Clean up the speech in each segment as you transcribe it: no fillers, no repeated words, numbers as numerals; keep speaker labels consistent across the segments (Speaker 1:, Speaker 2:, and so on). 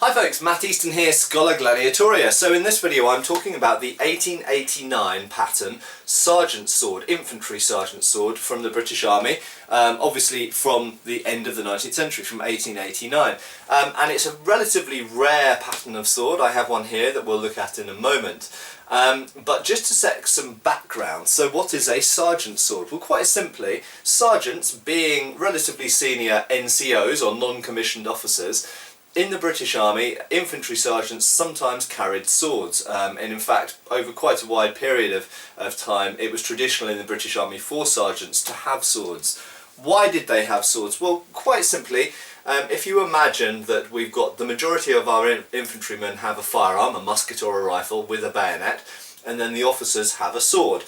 Speaker 1: Hi folks, Matt Easton here, Scholar Gladiatoria. So in this video I'm talking about the 1889 pattern sergeant sword, infantry sergeant sword from the British Army, obviously from the end of the 19th century, from 1889. And it's a relatively rare pattern of sword. I have one here that we'll look at in a moment. But just to set some background, so what is a sergeant sword? Well, quite simply, sergeants, being relatively senior NCOs or non-commissioned officers, in the British Army, infantry sergeants sometimes carried swords, and in fact, over quite a wide period of time, it was traditional in the British Army for sergeants to have swords. Why did they have swords? Well, quite simply, if you imagine that we've got the majority of our infantrymen have a firearm, a musket or a rifle with a bayonet, and then the officers have a sword.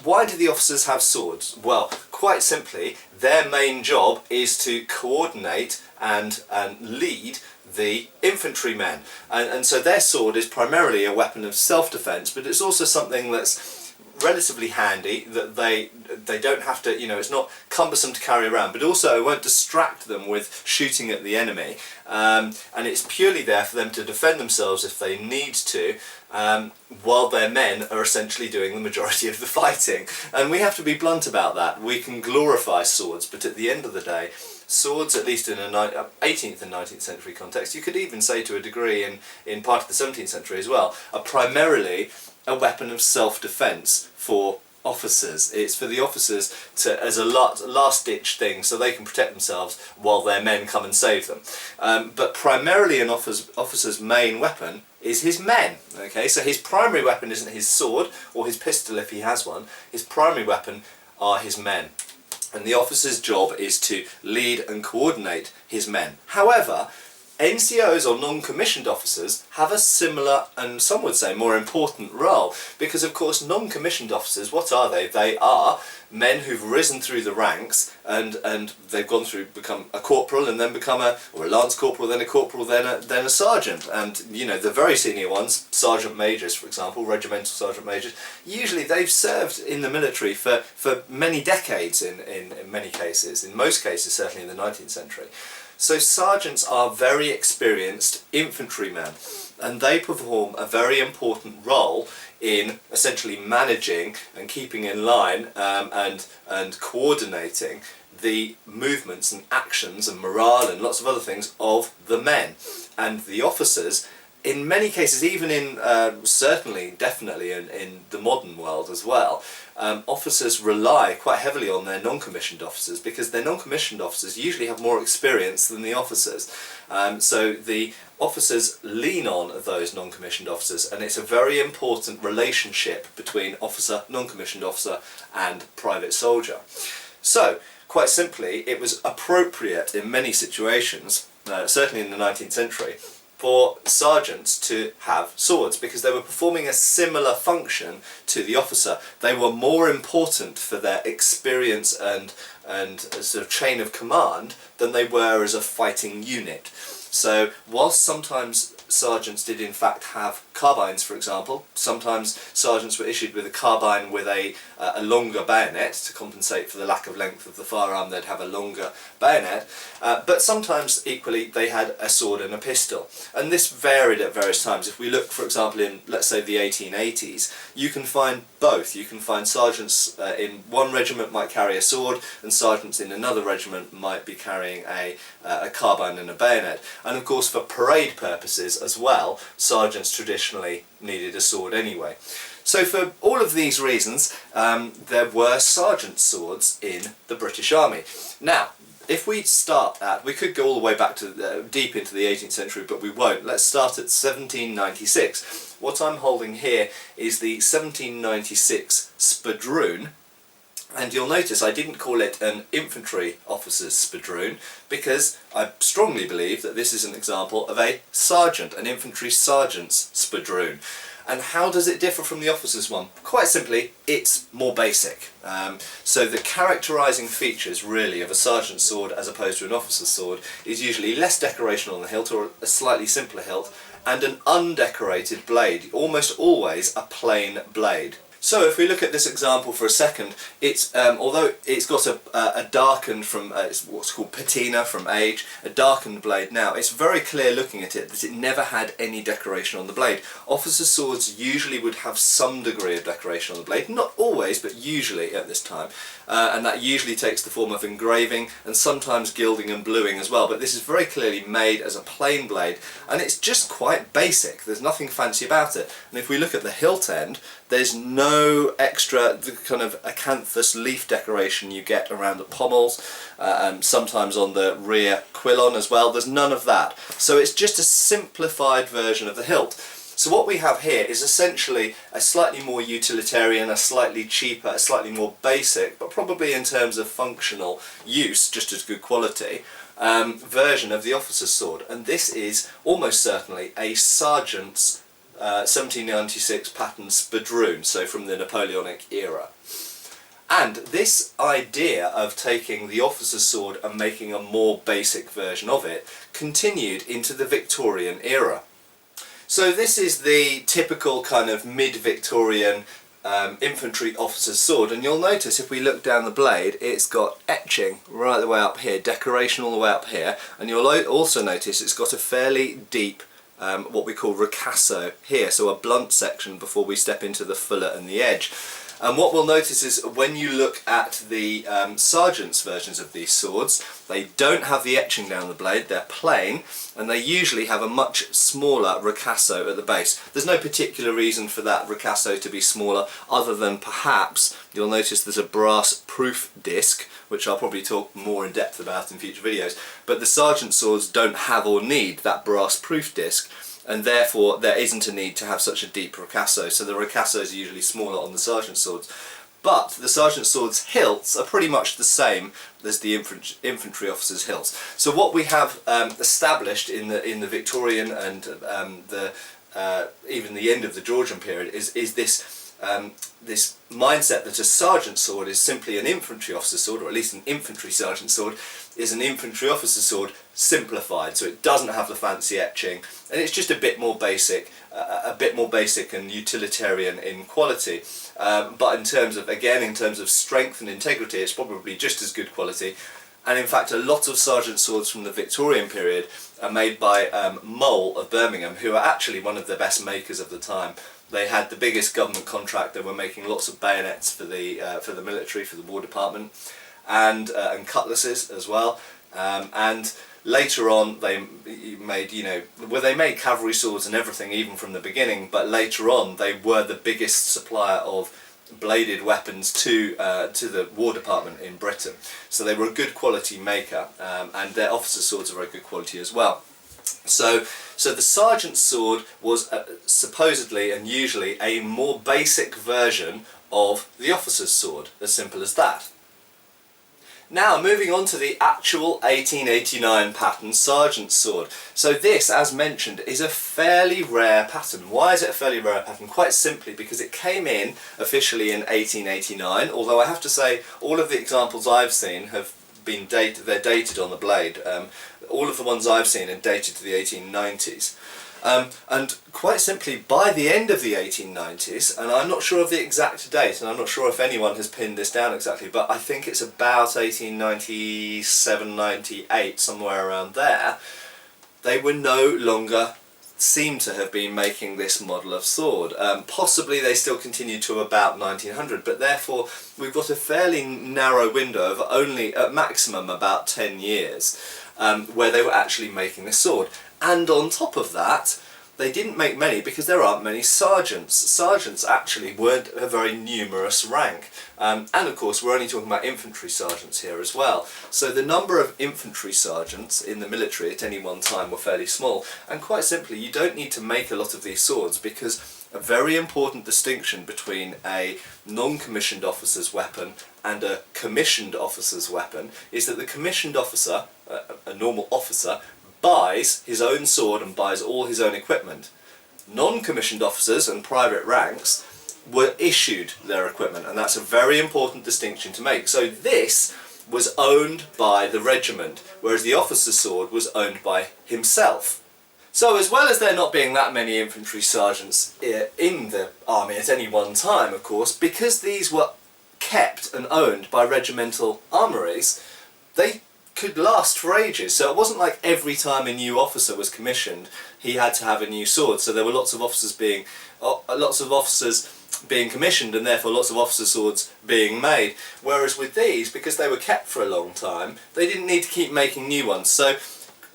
Speaker 1: Why do the officers have swords? Well, quite simply, their main job is to coordinate and lead the infantrymen, and so their sword is primarily a weapon of self-defense, but it's also something that's relatively handy, that they don't have to, it's not cumbersome to carry around, but also it won't distract them with shooting at the enemy, and it's purely there for them to defend themselves if they need to, while their men are essentially doing the majority of the fighting. And we have to be blunt about that. We can glorify swords, but at the end of the day, swords, at least in an 18th and 19th century context, you could even say to a degree in part of the 17th century as well, are primarily a weapon of self-defense for officers. It's for the officers to, as a last-ditch thing, so they can protect themselves while their men come and save them. But primarily an officer's main weapon is his men. Okay, so his primary weapon isn't his sword or his pistol if he has one. His primary weapon are his men. And the officer's job is to lead and coordinate his men. However, NCOs or non-commissioned officers have a similar and some would say more important role, because of course non-commissioned officers, what are they? They are men who've risen through the ranks and they've gone through, become a corporal and then become a lance corporal, then a corporal, then a sergeant. And the very senior ones, sergeant majors for example, regimental sergeant majors, usually they've served in the military for many decades in many cases, in most cases certainly in the 19th century. So sergeants are very experienced infantrymen, and they perform a very important role in essentially managing and keeping in line and coordinating the movements and actions and morale and lots of other things of the men. And the officers, in many cases, even in certainly, definitely in the modern world as well, officers rely quite heavily on their non-commissioned officers, because their non-commissioned officers usually have more experience than the officers. So the officers lean on those non-commissioned officers, and it's a very important relationship between officer, non-commissioned officer and private soldier. So, quite simply, it was appropriate in many situations, certainly in the 19th century, for sergeants to have swords, because they were performing a similar function to the officer. They were more important for their experience and sort of chain of command than they were as a fighting unit. So whilst sometimes sergeants did in fact have carbines, for example, sometimes sergeants were issued with a carbine with a longer bayonet to compensate for the lack of length of the firearm. They'd have a longer bayonet, but sometimes equally they had a sword and a pistol, and this varied at various times. If we look, for example, in let's say the 1880s, you can find both. You can find sergeants in one regiment might carry a sword, and sergeants in another regiment might be carrying a carbine and a bayonet. And of course, for parade purposes as well, sergeants traditionally needed a sword anyway. So for all of these reasons, there were sergeant swords in the British Army. Now, if we start at, we could go all the way back to deep into the 18th century, but we won't. Let's start at 1796. What I'm holding here is the 1796 Spurred Rune. And you'll notice I didn't call it an infantry officer's Spurred Rune, because I strongly believe that this is an example of a sergeant, an infantry sergeant's Spurred Rune. And how does it differ from the officer's one? Quite simply, it's more basic. So the characterising features really of a sergeant's sword as opposed to an officer's sword is usually less decoration on the hilt, or a slightly simpler hilt, and an undecorated blade, almost always a plain blade. So if we look at this example for a second, it's although it's got a darkened from it's what's called patina from age, a darkened blade now, it's very clear looking at it that it never had any decoration on the blade. Officers' swords usually would have some degree of decoration on the blade, not always, but usually at this time, and that usually takes the form of engraving and sometimes gilding and bluing as well, but this is very clearly made as a plain blade, and it's just quite basic. There's nothing fancy about it. And if we look at the hilt end, there's no extra the kind of acanthus leaf decoration you get around the pommels, and sometimes on the rear quillon as well. There's none of that. So it's just a simplified version of the hilt. So what we have here is essentially a slightly more utilitarian, a slightly cheaper, a slightly more basic, but probably in terms of functional use, just as good quality, version of the officer's sword. And this is almost certainly a sergeant's 1796 pattern Spurred Rune, so from the Napoleonic era. And this idea of taking the officer's sword and making a more basic version of it continued into the Victorian era. So this is the typical kind of mid-Victorian infantry officer's sword, and you'll notice if we look down the blade it's got etching right the way up here, decoration all the way up here, and you'll also notice it's got a fairly deep what we call ricasso here, so a blunt section before we step into the fillet and the edge. And what we'll notice is when you look at the sergeant's versions of these swords, they don't have the etching down the blade, they're plain, and they usually have a much smaller ricasso at the base. There's no particular reason for that ricasso to be smaller, other than perhaps you'll notice there's a brass proof disc, which I'll probably talk more in depth about in future videos, but the sergeant swords don't have or need that brass proof disc, and therefore there isn't a need to have such a deep ricasso, so the ricassos are usually smaller on the sergeant swords. But the sergeant sword's hilts are pretty much the same as the infantry officer's hilts. So what we have established in the Victorian and even the end of the Georgian period is this this mindset that a sergeant sword is simply an infantry officer's sword, or at least an infantry sergeant sword is an infantry officer's sword simplified, so it doesn't have the fancy etching, and it's just a bit more basic and utilitarian in quality. But in terms of strength and integrity, it's probably just as good quality. And in fact, a lot of sergeant swords from the Victorian period are made by Mole of Birmingham, who are actually one of the best makers of the time. They had the biggest government contract. They were making lots of bayonets for the military, for the War Department, and cutlasses as well. And later on, they made they made cavalry swords and everything, even from the beginning. But later on, they were the biggest supplier of bladed weapons to the War Department in Britain. So they were a good quality maker, and their officers' swords are very good quality as well. So the sergeant's sword was supposedly and usually a more basic version of the officer's sword, as simple as that. Now moving on to the actual 1889 pattern sergeant's sword. So this, as mentioned, is a fairly rare pattern. Why is it a fairly rare pattern? Quite simply because it came in officially in 1889, although I have to say all of the examples I've seen have been dated, they're dated on the blade. All of the ones I've seen are dated to the 1890s. And quite simply, by the end of the 1890s, and I'm not sure of the exact date, and I'm not sure if anyone has pinned this down exactly, but I think it's about 1897, 98, somewhere around there, they were no longer seem to have been making this model of sword. Possibly they still continued to about 1900, but therefore we've got a fairly narrow window of only at maximum about 10 years where they were actually making this sword. And on top of that, they didn't make many because there aren't many sergeants. Sergeants actually weren't a very numerous rank. And of course we're only talking about infantry sergeants here as well. So the number of infantry sergeants in the military at any one time were fairly small. And quite simply, you don't need to make a lot of these swords, because a very important distinction between a non-commissioned officer's weapon and a commissioned officer's weapon is that the commissioned officer, a normal officer, buys his own sword and buys all his own equipment. Non-commissioned officers and private ranks were issued their equipment, and that's a very important distinction to make. So this was owned by the regiment, whereas the officer's sword was owned by himself. So as well as there not being that many infantry sergeants in the army at any one time, of course, because these were kept and owned by regimental armouries, they could last for ages. So it wasn't like every time a new officer was commissioned he had to have a new sword. So there were lots of officers being commissioned, and therefore lots of officer swords being made. Whereas with these, because they were kept for a long time, they didn't need to keep making new ones. So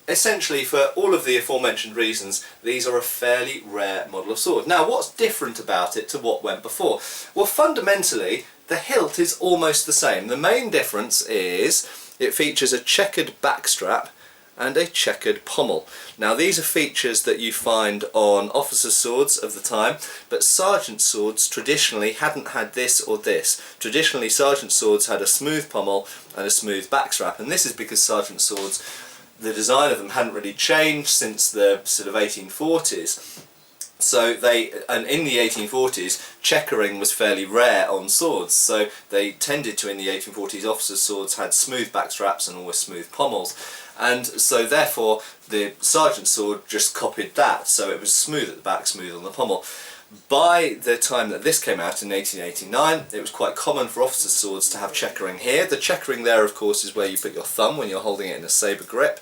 Speaker 1: essentially, for all of the aforementioned reasons, these are a fairly rare model of sword. Now, what's different about it to what went before? Well, fundamentally, the hilt is almost the same. The main difference is it features a checkered backstrap and a checkered pommel. Now, these are features that you find on officers' swords of the time, but sergeant swords traditionally hadn't had this or this. Traditionally, sergeant swords had a smooth pommel and a smooth backstrap, and this is because sergeant swords, the design of them hadn't really changed since the sort of 1840s. So and in the 1840s, checkering was fairly rare on swords, so they tended to, in the 1840s, officers' swords had smooth backstraps and always smooth pommels, and so therefore the sergeant sword just copied that, so it was smooth at the back, smooth on the pommel. By the time that this came out in 1889, it was quite common for officers' swords to have checkering here. The checkering there, of course, is where you put your thumb when you're holding it in a sabre grip.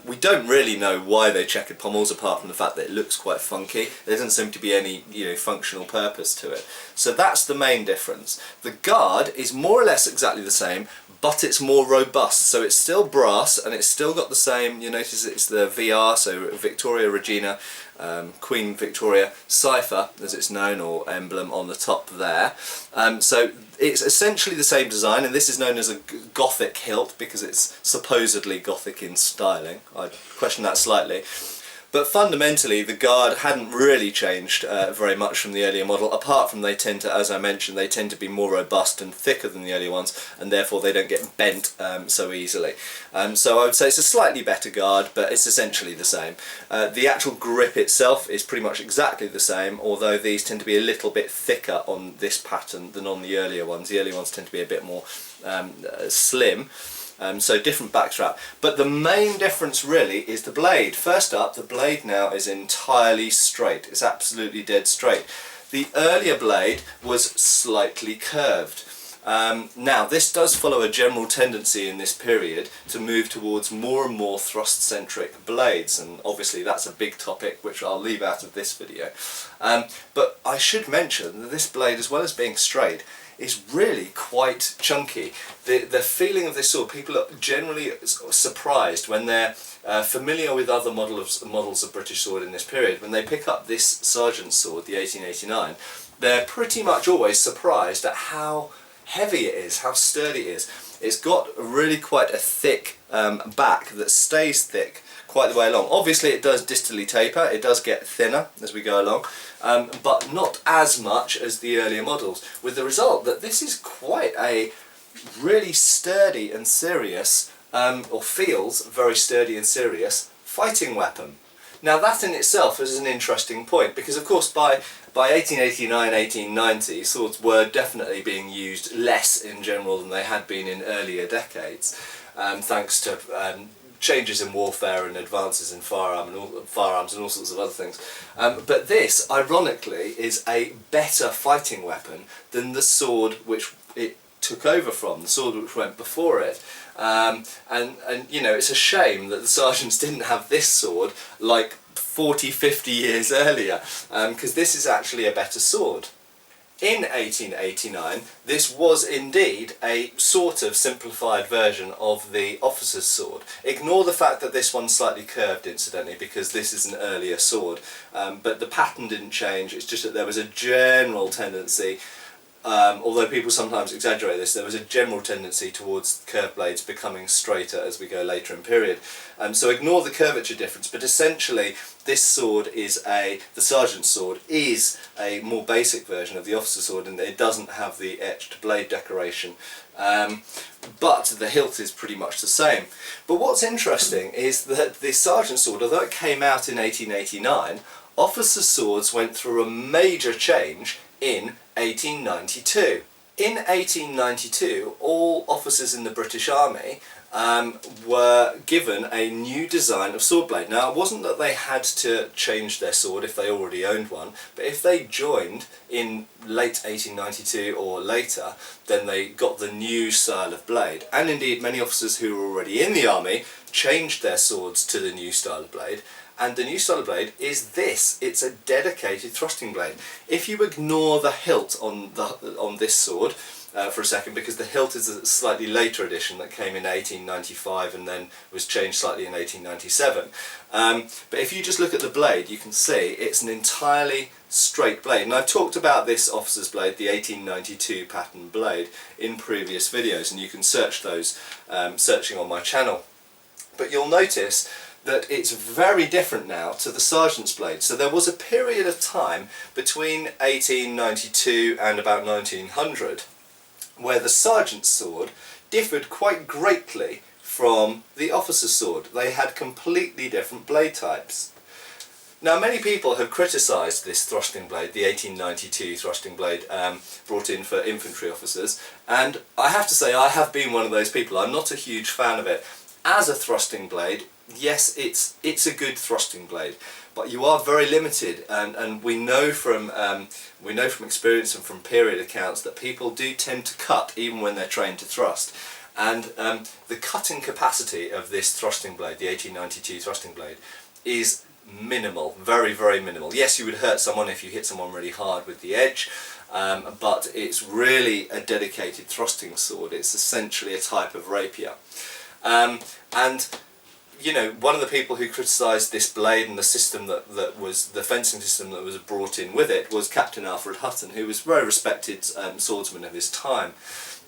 Speaker 1: We don't really know why they checkered pommels, apart from the fact that it looks quite funky. There doesn't seem to be any, functional purpose to it. So that's the main difference. The guard is more or less exactly the same, but it's more robust. So it's still brass, and it's still got the same, you notice it's the VR, so Victoria Regina, Queen Victoria cipher, as it's known, or emblem on the top there. So it's essentially the same design, and this is known as a Gothic hilt because it's supposedly Gothic in styling. I question that slightly. But fundamentally, the guard hadn't really changed very much from the earlier model, apart from they tend to, as I mentioned, they tend to be more robust and thicker than the earlier ones, and therefore they don't get bent so easily. So I would say it's a slightly better guard, but it's essentially the same. The actual grip itself is pretty much exactly the same, although these tend to be a little bit thicker on this pattern than on the earlier ones. The earlier ones tend to be a bit more slim. So different backstrap, but the main difference really is the blade. First up, the blade now is entirely straight. It's absolutely dead straight. The earlier blade was slightly curved. Now this does follow a general tendency in this period to move towards more and more thrust-centric blades, and obviously that's a big topic which I'll leave out of this video. But I should mention that this blade, as well as being straight, is really quite chunky. The feeling of this sword, people are generally surprised when they're familiar with other models of British sword in this period. When they pick up this sergeant's sword, the 1889, they're pretty much always surprised at how heavy it is, how sturdy it is. It's got really quite a thick back that stays thick quite the way along. Obviously it does distally taper, it does get thinner as we go along, but not as much as the earlier models, with the result that this is quite a really sturdy and serious, or feels very sturdy and serious, fighting weapon. Now that in itself is an interesting point, because of course by 1889, 1890, swords were definitely being used less in general than they had been in earlier decades, thanks to changes in warfare and advances in firearms and all sorts of other things. But this, ironically, is a better fighting weapon than the sword which it took over from, the sword which went before it. And it's a shame that the sergeants didn't have this sword like 40, 50 years earlier, because this is actually a better sword. In 1889, this was indeed a sort of simplified version of the officer's sword. Ignore the fact that this one's slightly curved, incidentally, because this is an earlier sword. But the pattern didn't change, it's just that there was a general tendency, although people sometimes exaggerate this, there was a general tendency towards curved blades becoming straighter as we go later in period. So ignore the curvature difference, but essentially this sword is the sergeant's sword is a more basic version of the officer's sword, and it doesn't have the etched blade decoration. But the hilt is pretty much the same. But what's interesting is that the sergeant's sword, although it came out in 1889, officers' swords went through a major change in 1892. In 1892, all officers in the British Army were given a new design of sword blade. Now, it wasn't that they had to change their sword if they already owned one, but if they joined in late 1892 or later, then they got the new style of blade. And indeed, many officers who were already in the army changed their swords to the new style of blade. And the new style of blade is this. It's a dedicated thrusting blade. If you ignore the hilt on this sword for a second, because the hilt is a slightly later edition that came in 1895 and then was changed slightly in 1897. But if you just look at the blade, you can see it's an entirely straight blade. And I've talked about this officer's blade, the 1892 pattern blade, in previous videos, and you can search those searching on my channel. But you'll notice that it's very different now to the sergeant's blade. So there was a period of time between 1892 and about 1900 where the sergeant's sword differed quite greatly from the officer's sword. They had completely different blade types. Now, many people have criticised this thrusting blade, the 1892 thrusting blade brought in for infantry officers, and I have to say I have been one of those people. I'm not a huge fan of it. As a thrusting blade, yes, it's a good thrusting blade, but you are very limited, and we know from experience and from period accounts that people do tend to cut even when they're trained to thrust. And the cutting capacity of this thrusting blade, the 1892 thrusting blade, is minimal, very, very minimal. Yes, you would hurt someone if you hit someone really hard with the edge, but it's really a dedicated thrusting sword. It's essentially a type of rapier. And you know, one of the people who criticised this blade and the system that was the fencing system that was brought in with it was Captain Alfred Hutton, who was a very respected swordsman of his time.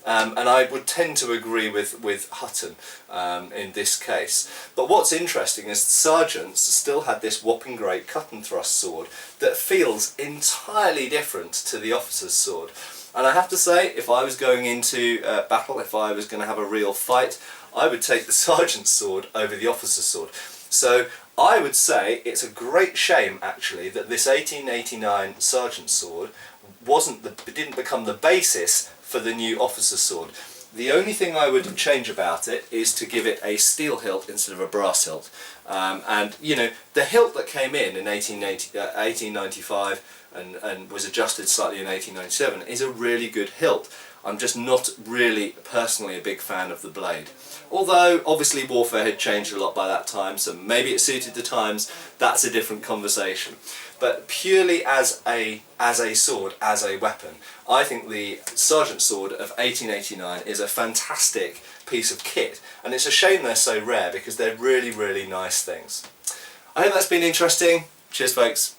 Speaker 1: And I would tend to agree with Hutton in this case. But what's interesting is the sergeants still had this whopping great cut and thrust sword that feels entirely different to the officer's sword. And I have to say, if I was going into battle, if I was going to have a real fight, I would take the sergeant's sword over the officer's sword. So I would say it's a great shame actually that this 1889 sergeant's sword didn't become the basis for the new officer's sword. The only thing I would change about it is to give it a steel hilt instead of a brass hilt. And you know, the hilt that came in 1895 and was adjusted slightly in 1897 is a really good hilt. I'm just not really personally a big fan of the blade. Although obviously warfare had changed a lot by that time, so maybe it suited the times. That's a different conversation. But purely as a sword, as a weapon, I think the sergeant sword of 1889 is a fantastic piece of kit, and it's a shame they're so rare because they're really, really nice things. I hope that's been interesting. Cheers, folks.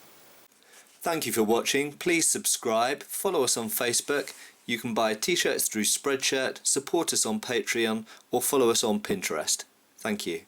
Speaker 1: Thank you for watching. Please subscribe, follow us on Facebook. You can buy t-shirts through Spreadshirt, support us on Patreon, or follow us on Pinterest. Thank you.